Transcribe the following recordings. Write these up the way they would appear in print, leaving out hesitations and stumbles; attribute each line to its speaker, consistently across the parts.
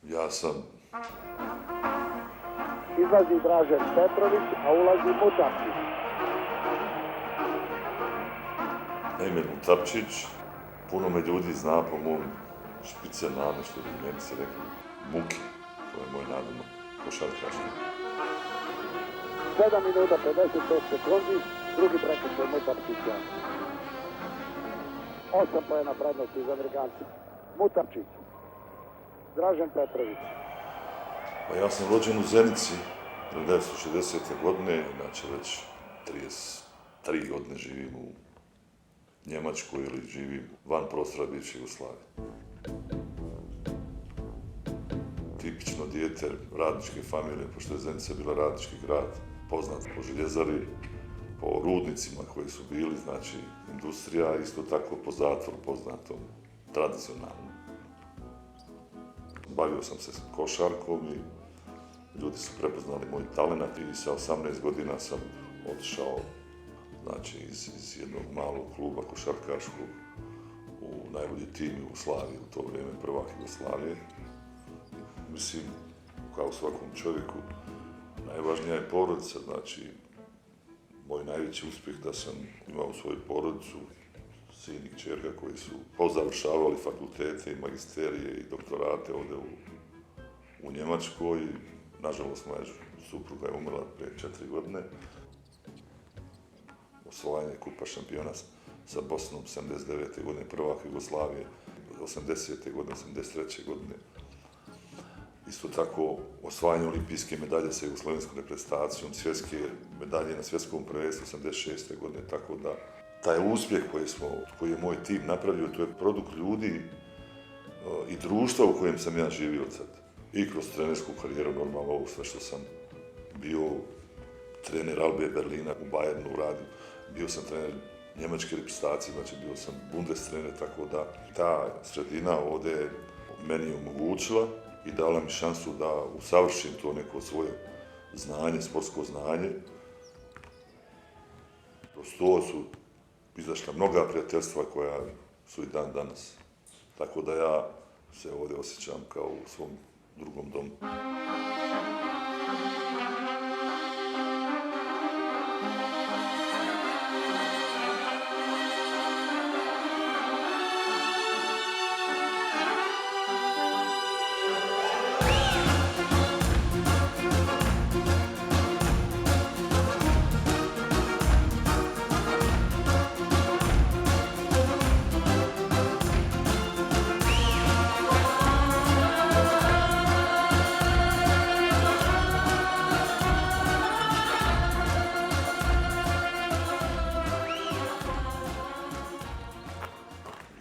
Speaker 1: Ja sam
Speaker 2: Izlazi Dražen Petrović, a ulazi Mutapčić.
Speaker 1: Emir Mutapčić. Puno me ljudi zna po mom špice name, što bi Njemci rekli, Muki. To je moj nadimak, košarkaški.
Speaker 2: 7 minuta 55 sekundi, drugi prekršaj Mutapčića. 8 pojena prednosti za Amerikanci. Mutapčić, Dražen Petrović.
Speaker 1: Pa ja sam rođen u Zenici 1960. godine, znači već 33 godine živim u Njemačkoj ili živim van prostora bivše Jugoslavije. Tipično dijete radničke familije, pošto je Zenica bila radnički grad, poznat po željezari, po rudnicima koji su bili, znači industrija, isto tako po zatvoru poznatom, tradicionalno. Bavio sam se košarkom i ljudi su prepoznali moj talenat i sa 18 godina sam otišao, znači, iz jednog malog kluba košarkaškog u najbolji tim Jugoslavije, u to vrijeme prvak Jugoslavije. Mislim, kao svakom čovjeku, najvažnija je porodica, znači, moj najveći uspjeh da sam imao svoju porodicu, sin i kćerka koji su pozavršavali fakultete i magisterije i doktorate ovdje u Njemačkoj. Nažalost, moja supruga je umrla prije 4 godine. Osvajanje kupa šampiona sa Bosnom 79. godine, prvak Jugoslavije, 80. godine, 83. godine. Isto tako, osvajanje olimpijske medalje sa jugoslovenskom reprezentacijom, svjetske medalje na svjetskom prvenstvu 86. godine, tako da taj uspjeh koji je moj tim napravio, to je produkt ljudi i društva u kojem sam ja živio od sad. I kroz trenersku karijeru, normalno ovo sve što sam bio trener Albe Berlina u Bayernu radio, bio sam trener njemačke reprezentacije, znači bio sam Bundes trener, tako da ta sredina ovdje je meni omogućila i dala mi šansu da usavršim to neko svoje znanje, sportsko znanje. Kroz to su izašla mnoga prijateljstva koja su i dan danas. Tako da ja se ovdje osjećam kao u svom drugom domu.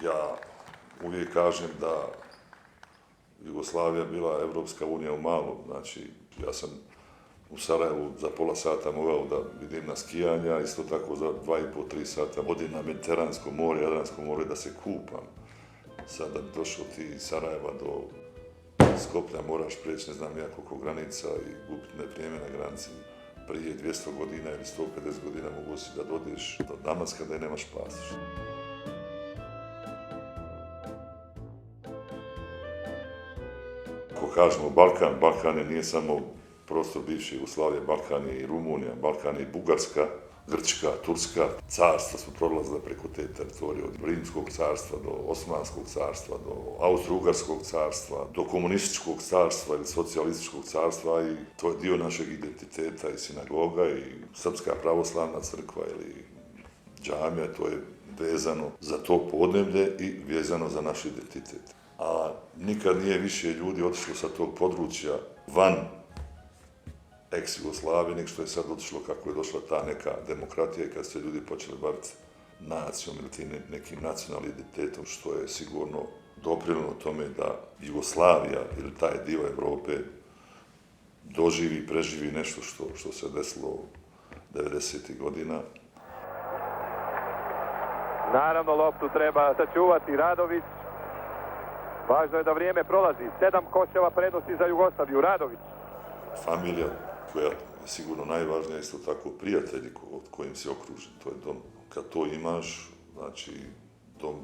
Speaker 1: Ja uvijek kažem da Jugoslavija bila Evropska unija u malom, znači ja sam u Sarajevu za pola sata mogao da vidim na skijanja, isto tako za 2,5-3 sata odim na Mediteransko more, Jadransko more da se kupam. Sad da bi došao ti iz Sarajeva do Skoplja moraš preći ne znam ja koliko granica i gubiti vrijeme na granici. Prije 200 godina ili 150 godina mogu si da dodeš do Damaska da je nemaš pasoš. Ako kažemo Balkan, Balkan nije samo prostor bivše Jugoslavije, Balkan je i Rumunija, Balkan je i Bugarska, Grčka, Turska. Carstva su prolazile preko te teritorije, od Rimskog carstva do Osmanskog carstva, do Austro-Ugarskog carstva, do komunističkog carstva ili socijalističkog carstva i to je dio našeg identiteta i sinagoga i Srpska pravoslavna crkva ili džamija, to je vezano za to podneblje i vezano za naš identitet. A nikad nije više ljudi otišlo sa tog područja van ex-Jugoslavije, nego što je sad otišlo kako je došla ta neka demokratija i kad se ljudi počeli baviti nacijom ili tim nekim nacionalnim identitetom, što je sigurno doprinijelo tome da Jugoslavija ili taj dio Europe doživi i preživi nešto što se desilo 90. godina.
Speaker 3: Naravno, loptu treba sačuvati Radović. Važno je da vrijeme prolazi. 7 koševa prednosti za Jugoslaviju. Radović.
Speaker 1: Familija koja je sigurno najvažnija, isto tako prijatelji kojim si okružen, to je dom. Kad to imaš, znači dom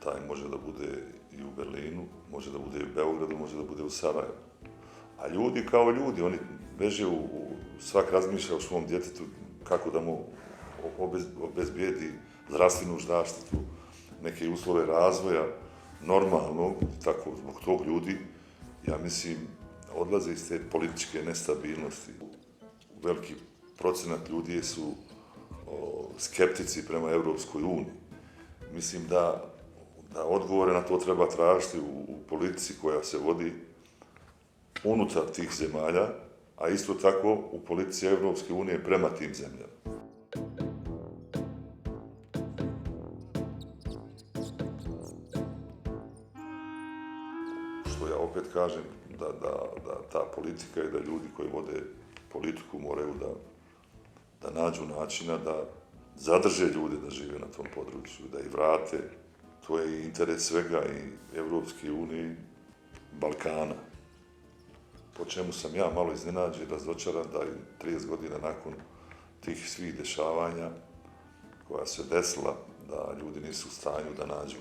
Speaker 1: taj može da bude i u Berlinu, može da bude i u Beogradu, može da bude u Sarajevu. A ljudi kao ljudi, oni beže svak razmišlja o svom djetetu kako da mu obezbijedi zdravstvenu zaštitu, neke uslove razvoja, normalno, tako zbog tog ljudi, ja mislim, odlaze iz te političke nestabilnosti. Veliki procenat ljudi su skeptici prema Evropskoj uniji. Mislim da odgovore na to treba tražiti u politici koja se vodi unutar tih zemalja, a isto tako u politici Evropske unije prema tim zemljama. Što ja opet kažem, da ta politika i da ljudi koji vode politiku moraju da nađu načina da zadrže ljude da žive na tom području, da ih vrate. To je i interes svega i Evropske unije i Balkana. Po čemu sam ja malo iznenađen i razočaran da 30 godina nakon tih svih dešavanja koja se desila, da ljudi nisu u stanju da nađu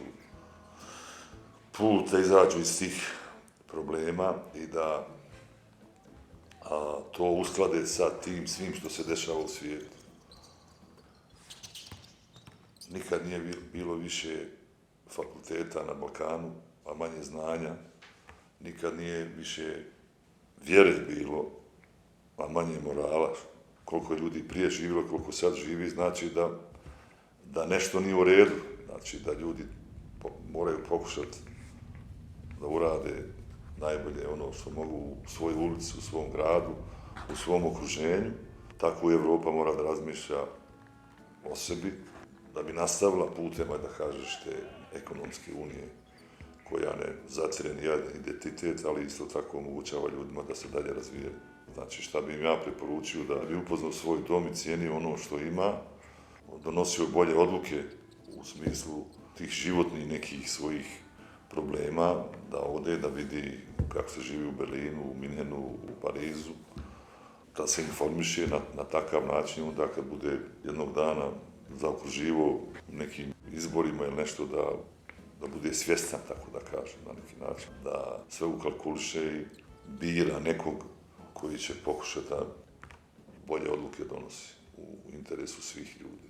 Speaker 1: put, da izađu iz tih problema i da to usklade sa tim svim što se dešava u svijetu. Nikad nije bilo više fakulteta na Balkanu, a manje znanja. Nikad nije više vjere bilo, a manje morala. Koliko je ljudi prije živjelo, koliko sad živi, znači da nešto nije u redu. Znači da ljudi moraju pokušati da urade najbolje ono što mogu u svojoj ulici, u svom gradu, u svom okruženju. Tako i Evropa mora da razmišlja o sebi, da bi nastavila putem, da kažeš, te ekonomske unije, koja ne zatire nijedan identitet, ali isto tako omogućava ljudima da se dalje razvijaju. Znači, šta bi im ja preporučio, da bi upoznao svoj dom i cijenio ono što ima, donosio bolje odluke u smislu tih životnih nekih svojih problema, da ode, da vidi kako se živi u Berlinu, u Minhenu, u Parizu, da se informiše na takav način, onda kad bude jednog dana zaokruživo nekim izborima ili nešto, da bude svjestan, tako da kažem, na neki način, da sve ukalkuliše i bira nekog koji će pokušati da bolje odluke donosi u interesu svih ljudi.